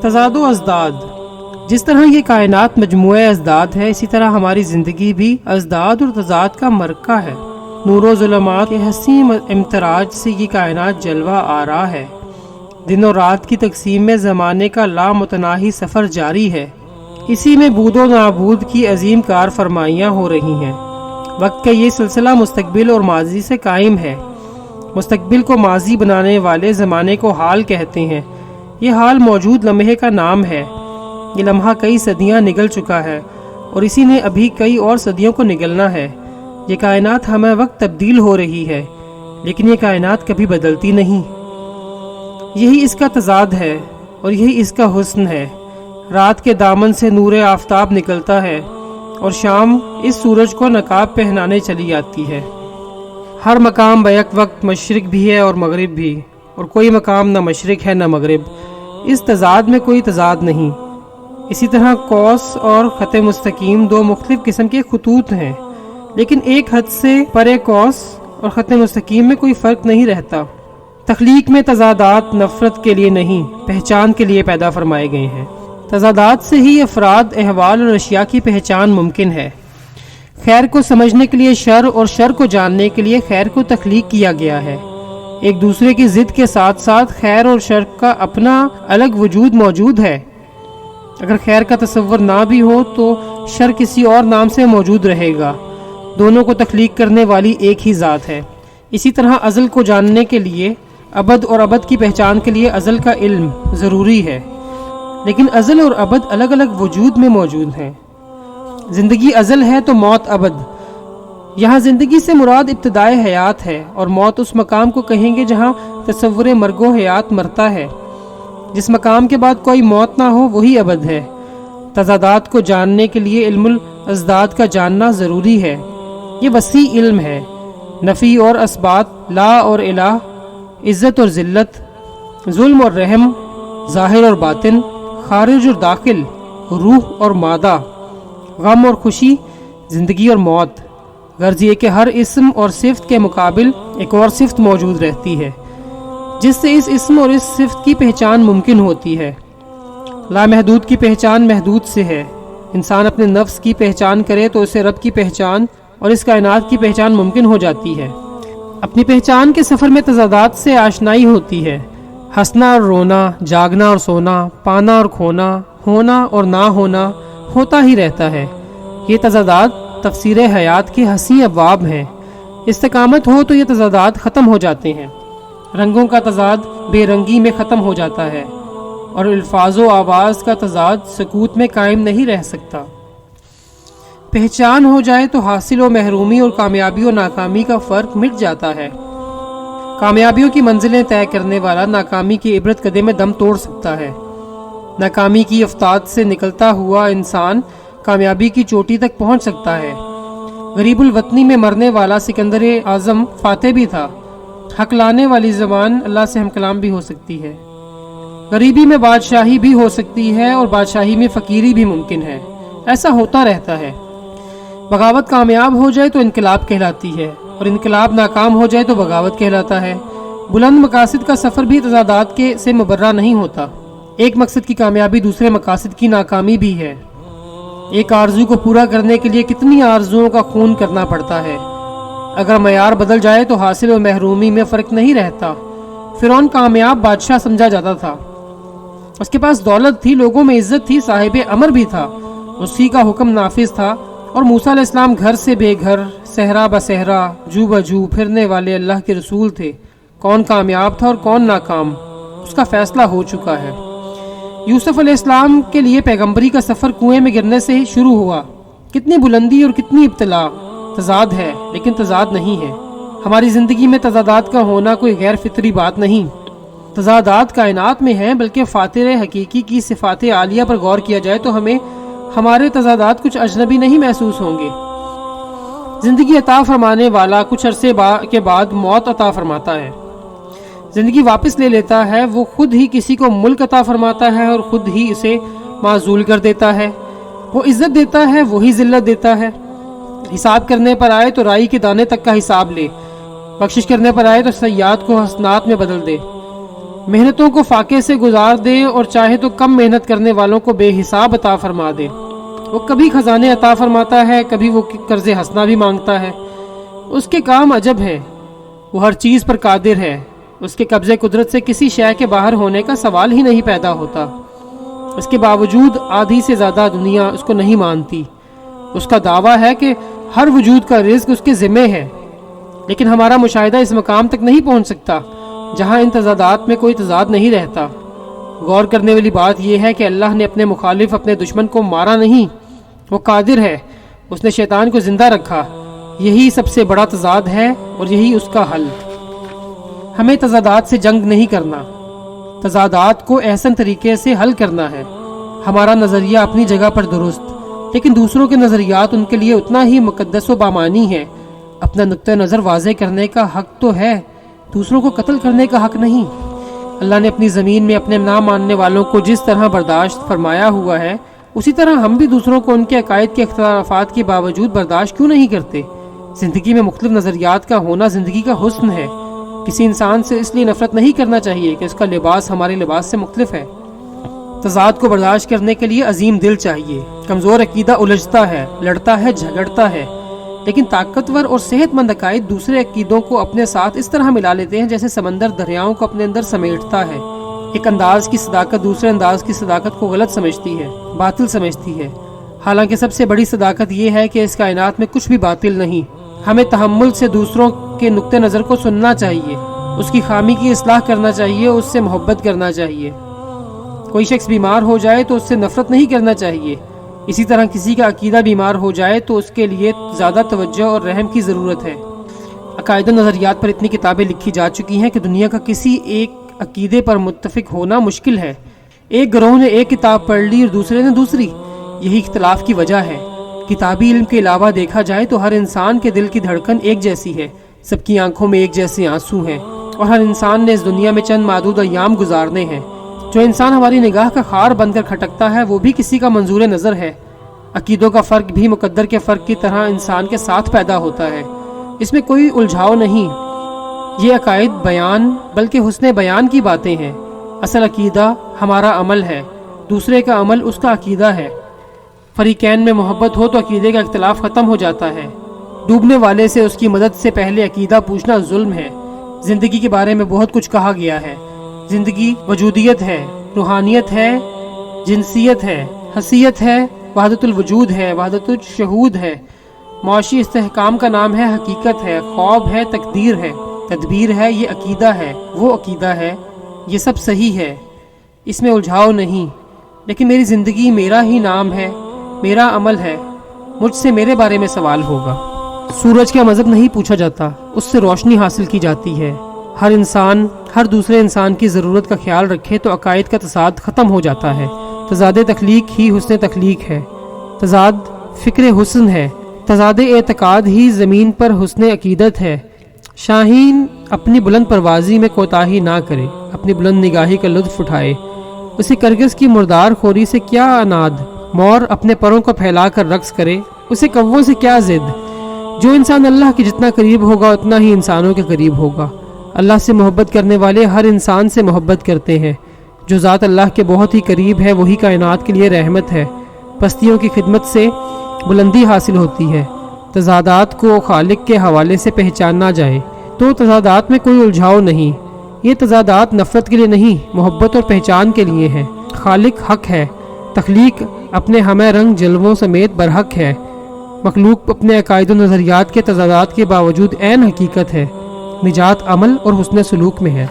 تضاد و ازداد. جس طرح یہ کائنات مجموعہ ازداد ہے، اسی طرح ہماری زندگی بھی ازداد اور تضاد کا مرکہ ہے. نور و ظلمات کے حسین امتراج سے یہ کائنات جلوہ آرا ہے. دن اور رات کی تقسیم میں زمانے کا لامتناہی سفر جاری ہے. اسی میں بود و نابود کی عظیم کار فرمائیاں ہو رہی ہیں. وقت کا یہ سلسلہ مستقبل اور ماضی سے قائم ہے. مستقبل کو ماضی بنانے والے زمانے کو حال کہتے ہیں. یہ حال موجود لمحے کا نام ہے. یہ لمحہ کئی صدیاں نگل چکا ہے اور اسی نے ابھی کئی اور صدیوں کو نگلنا ہے. یہ کائنات ہمیں وقت تبدیل ہو رہی ہے، لیکن یہ کائنات کبھی بدلتی نہیں. یہی اس کا تضاد ہے اور یہی اس کا حسن ہے. رات کے دامن سے نور آفتاب نکلتا ہے اور شام اس سورج کو نقاب پہنانے چلی آتی ہے. ہر مقام بیک وقت مشرق بھی ہے اور مغرب بھی، اور کوئی مقام نہ مشرق ہے نہ مغرب. اس تضاد میں کوئی تضاد نہیں. اسی طرح قوس اور خط مستقیم دو مختلف قسم کے خطوط ہیں، لیکن ایک حد سے پرے قوس اور خط مستقیم میں کوئی فرق نہیں رہتا. تخلیق میں تضادات نفرت کے لیے نہیں، پہچان کے لیے پیدا فرمائے گئے ہیں. تضادات سے ہی افراد، احوال اور اشیاء کی پہچان ممکن ہے. خیر کو سمجھنے کے لیے شر اور شر کو جاننے کے لیے خیر کو تخلیق کیا گیا ہے. ایک دوسرے کی ضد کے ساتھ ساتھ خیر اور شر کا اپنا الگ وجود موجود ہے. اگر خیر کا تصور نہ بھی ہو تو شر کسی اور نام سے موجود رہے گا. دونوں کو تخلیق کرنے والی ایک ہی ذات ہے. اسی طرح ازل کو جاننے کے لیے ابد اور ابد کی پہچان کے لیے ازل کا علم ضروری ہے، لیکن ازل اور ابد الگ الگ وجود میں موجود ہیں. زندگی ازل ہے تو موت ابد. یہاں زندگی سے مراد ابتدائے حیات ہے، اور موت اس مقام کو کہیں گے جہاں تصور مرگ و حیات مرتا ہے. جس مقام کے بعد کوئی موت نہ ہو وہی ابد ہے. تضادات کو جاننے کے لیے علم الازداد کا جاننا ضروری ہے. یہ وسیع علم ہے. نفی اور اثبات، لا اور الہ، عزت اور ذلت، ظلم اور رحم، ظاہر اور باطن، خارج اور داخل، روح اور مادہ، غم اور خوشی، زندگی اور موت. غرض یہ کہ ہر اسم اور صفت کے مقابل ایک اور صفت موجود رہتی ہے، جس سے اس اسم اور اس صفت کی پہچان ممکن ہوتی ہے. لامحدود کی پہچان محدود سے ہے. انسان اپنے نفس کی پہچان کرے تو اسے رب کی پہچان اور اس کائنات کی پہچان ممکن ہو جاتی ہے. اپنی پہچان کے سفر میں تضادات سے آشنائی ہوتی ہے. ہنسنا اور رونا، جاگنا اور سونا، پانا اور کھونا، ہونا اور نہ ہونا ہوتا ہی رہتا ہے. یہ تضادات تفسیر حیات کے حسین ابواب ہیں. استقامت ہو تو یہ تضادات ختم ہو جاتے ہیں. رنگوں کا تضاد بے رنگی میں ختم ہو جاتا ہے، اور الفاظ و آواز کا تضاد سکوت میں قائم نہیں رہ سکتا. پہچان ہو جائے تو حاصل و محرومی اور کامیابی و ناکامی کا فرق مٹ جاتا ہے. کامیابیوں کی منزلیں طے کرنے والا ناکامی کی عبرت قدے میں دم توڑ سکتا ہے. ناکامی کی افتاد سے نکلتا ہوا انسان کامیابی کی چوٹی تک پہنچ سکتا ہے. غریب الوطنی میں مرنے والا سکندر اعظم فاتح بھی تھا. حق لانے والی زبان اللہ سے ہم کلام بھی ہو سکتی ہے. غریبی میں بادشاہی بھی ہو سکتی ہے اور بادشاہی میں فقیری بھی ممکن ہے. ایسا ہوتا رہتا ہے. بغاوت کامیاب ہو جائے تو انقلاب کہلاتی ہے، اور انقلاب ناکام ہو جائے تو بغاوت کہلاتا ہے. بلند مقاصد کا سفر بھی تضادات سے مبرہ نہیں ہوتا. ایک مقصد کی کامیابی دوسرے مقاصد کی ناکامی بھی ہے. ایک آرزو کو پورا کرنے کے لیے کتنی آرزوؤں کا خون کرنا پڑتا ہے. اگر معیار بدل جائے تو حاصل و محرومی میں فرق نہیں رہتا. فرعون کامیاب بادشاہ سمجھا جاتا تھا. اس کے پاس دولت تھی، لوگوں میں عزت تھی، صاحب امر بھی تھا، اسی کا حکم نافذ تھا. اور موسیٰ علیہ السلام گھر سے بے گھر، صحرا بصحرا، جو بجو پھرنے والے اللہ کے رسول تھے. کون کامیاب تھا اور کون ناکام، اس کا فیصلہ ہو چکا ہے. یوسف علیہ السلام کے لیے پیغمبری کا سفر کنویں میں گرنے سے ہی شروع ہوا. کتنی بلندی اور کتنی ابتلا. تضاد ہے لیکن تضاد نہیں ہے. ہماری زندگی میں تضادات کا ہونا کوئی غیر فطری بات نہیں. تضادات کائنات میں ہیں، بلکہ فاتر حقیقی کی صفات عالیہ پر غور کیا جائے تو ہمیں ہمارے تضادات کچھ اجنبی نہیں محسوس ہوں گے. زندگی عطا فرمانے والا کچھ عرصے کے بعد موت عطا فرماتا ہے. زندگی واپس لے لیتا ہے. وہ خود ہی کسی کو ملک عطا فرماتا ہے اور خود ہی اسے معزول کر دیتا ہے. وہ عزت دیتا ہے، وہی ذلت دیتا ہے. حساب کرنے پر آئے تو رائی کے دانے تک کا حساب لے. بخشش کرنے پر آئے تو سیئات کو حسنات میں بدل دے. محنتوں کو فاقے سے گزار دے اور چاہے تو کم محنت کرنے والوں کو بے حساب عطا فرما دے۔ وہ کبھی خزانے عطا فرماتا ہے، کبھی وہ قرض حسنہ بھی مانگتا ہے۔ اس کے کام عجب ہیں، وہ ہر چیز پر قادر ہے۔ اس کے قبضے قدرت سے کسی شے کے باہر ہونے کا سوال ہی نہیں پیدا ہوتا۔ اس کے باوجود آدھی سے زیادہ دنیا اس کو نہیں مانتی۔ اس کا دعویٰ ہے کہ ہر وجود کا رزق اس کے ذمہ ہے، لیکن ہمارا مشاہدہ اس مقام تک نہیں پہنچ سکتا جہاں ان تضادات میں کوئی تضاد نہیں رہتا۔ غور کرنے والی بات یہ ہے کہ اللہ نے اپنے مخالف، اپنے دشمن کو مارا نہیں، وہ قادر ہے، اس نے شیطان کو زندہ رکھا۔ یہی سب سے بڑا تضاد ہے اور یہی اس کا حل۔ ہمیں تضادات سے جنگ نہیں کرنا، تضادات کو احسن طریقے سے حل کرنا ہے۔ ہمارا نظریہ اپنی جگہ پر درست، لیکن دوسروں کے نظریات ان کے لیے اتنا ہی مقدس و بامانی ہے۔ اپنا نقطہ نظر واضح کرنے کا حق تو ہے، دوسروں کو قتل کرنے کا حق نہیں۔ اللہ نے اپنی زمین میں اپنے نہ ماننے والوں کو جس طرح برداشت فرمایا ہوا ہے، اسی طرح ہم بھی دوسروں کو ان کے عقائد کے اختلافات کے باوجود برداشت کیوں نہیں کرتے؟ زندگی میں مختلف نظریات کا ہونا زندگی کا حسن ہے۔ کسی انسان سے اس لیے نفرت نہیں کرنا چاہیے کہ اس کا لباس ہمارے لباس سے مختلف ہے۔ تضاد کو برداشت کرنے کے لیے عظیم دل چاہیے۔ کمزور عقیدہ الجھتا ہے، لڑتا ہے، جھگڑتا ہے، لیکن طاقتور اور صحت مند عقائد دوسرے عقیدوں کو اپنے ساتھ اس طرح ملا لیتے ہیں جیسے سمندر دریاؤں کو اپنے اندر سمیٹتا ہے۔ ایک انداز کی صداقت دوسرے انداز کی صداقت کو غلط سمجھتی ہے، باطل سمجھتی ہے، حالانکہ سب سے بڑی صداقت یہ ہے کہ اس کائنات میں کچھ بھی باطل نہیں۔ ہمیں تحمل سے دوسروں کے نقطہ نظر کو سننا چاہیے، اس کی خامی کی اصلاح کرنا چاہیے، اس سے محبت کرنا چاہیے۔ کوئی شخص بیمار ہو جائے تو اس سے نفرت نہیں کرنا چاہیے۔ اسی طرح کسی کا عقیدہ بیمار ہو جائے تو اس کے لیے زیادہ توجہ اور رحم کی ضرورت ہے۔ عقائد و نظریات پر اتنی کتابیں لکھی جا چکی ہیں کہ دنیا کا کسی ایک عقیدے پر متفق ہونا مشکل ہے۔ ایک گروہ نے ایک کتاب پڑھ لی اور دوسرے نے دوسری، یہی اختلاف کی وجہ ہے۔ کتابی علم کے علاوہ دیکھا جائے تو ہر انسان کے دل کی دھڑکن ایک جیسی ہے، سب کی آنکھوں میں ایک جیسے آنسو ہیں، اور ہر انسان نے اس دنیا میں چند معدود ایام گزارنے ہیں۔ جو انسان ہماری نگاہ کا خار بن کر کھٹکتا ہے وہ بھی کسی کا منظور نظر ہے۔ عقیدوں کا فرق بھی مقدر کے فرق کی طرح انسان کے ساتھ پیدا ہوتا ہے، اس میں کوئی الجھاؤ نہیں۔ یہ عقائد بیان بلکہ حسن بیان کی باتیں ہیں۔ اصل عقیدہ ہمارا عمل ہے، دوسرے کا عمل اس کا عقیدہ ہے۔ فریقین میں محبت ہو تو عقیدے کا اختلاف ختم ہو جاتا ہے۔ ڈوبنے والے سے اس کی مدد سے پہلے عقیدہ پوچھنا ظلم ہے۔ زندگی کے بارے میں بہت کچھ کہا گیا ہے۔ زندگی وجودیت ہے، روحانیت ہے، جنسیت ہے، حیثیت ہے، وحدت الوجود ہے، وحدت الشہود ہے، معاشی استحکام کا نام ہے، حقیقت ہے، خواب ہے، تقدیر ہے، تدبیر ہے، یہ عقیدہ ہے، وہ عقیدہ ہے، یہ سب صحیح ہے، اس میں الجھاؤ نہیں۔ لیکن میری زندگی میرا ہی نام ہے، میرا عمل ہے، مجھ سے میرے بارے میں سوال ہوگا۔ سورج کا مذہب نہیں پوچھا جاتا، اس سے روشنی حاصل کی جاتی ہے۔ ہر انسان ہر دوسرے انسان کی ضرورت کا خیال رکھے تو عقائد کا تضاد ختم ہو جاتا ہے۔ تضاد تخلیق ہی حسن تخلیق ہے، تضاد فکر حسن ہے، تضاد اعتقاد ہی زمین پر حسن عقیدت ہے۔ شاہین اپنی بلند پروازی میں کوتاہی نہ کرے، اپنی بلند نگاہی کا لطف اٹھائے، اسے کرگس کی مردار خوری سے کیا اناد، مور اپنے پروں کو پھیلا کر رقص کرے، اسے کووں سے کیا ضد۔ جو انسان اللہ کے جتنا قریب ہوگا اتنا ہی انسانوں کے قریب ہوگا۔ اللہ سے محبت کرنے والے ہر انسان سے محبت کرتے ہیں۔ جو ذات اللہ کے بہت ہی قریب ہے وہی کائنات کے لیے رحمت ہے۔ پستیوں کی خدمت سے بلندی حاصل ہوتی ہے۔ تضادات کو خالق کے حوالے سے پہچانا جائے تو تضادات میں کوئی الجھاؤ نہیں۔ یہ تضادات نفرت کے لیے نہیں، محبت اور پہچان کے لیے ہیں۔ خالق حق ہے، تخلیق اپنے ہمہ رنگ جلووں سمیت برحق ہے، مخلوق اپنے عقائد و نظریات کے تضادات کے باوجود عین حقیقت ہے۔ نجات عمل اور حسن سلوک میں ہے۔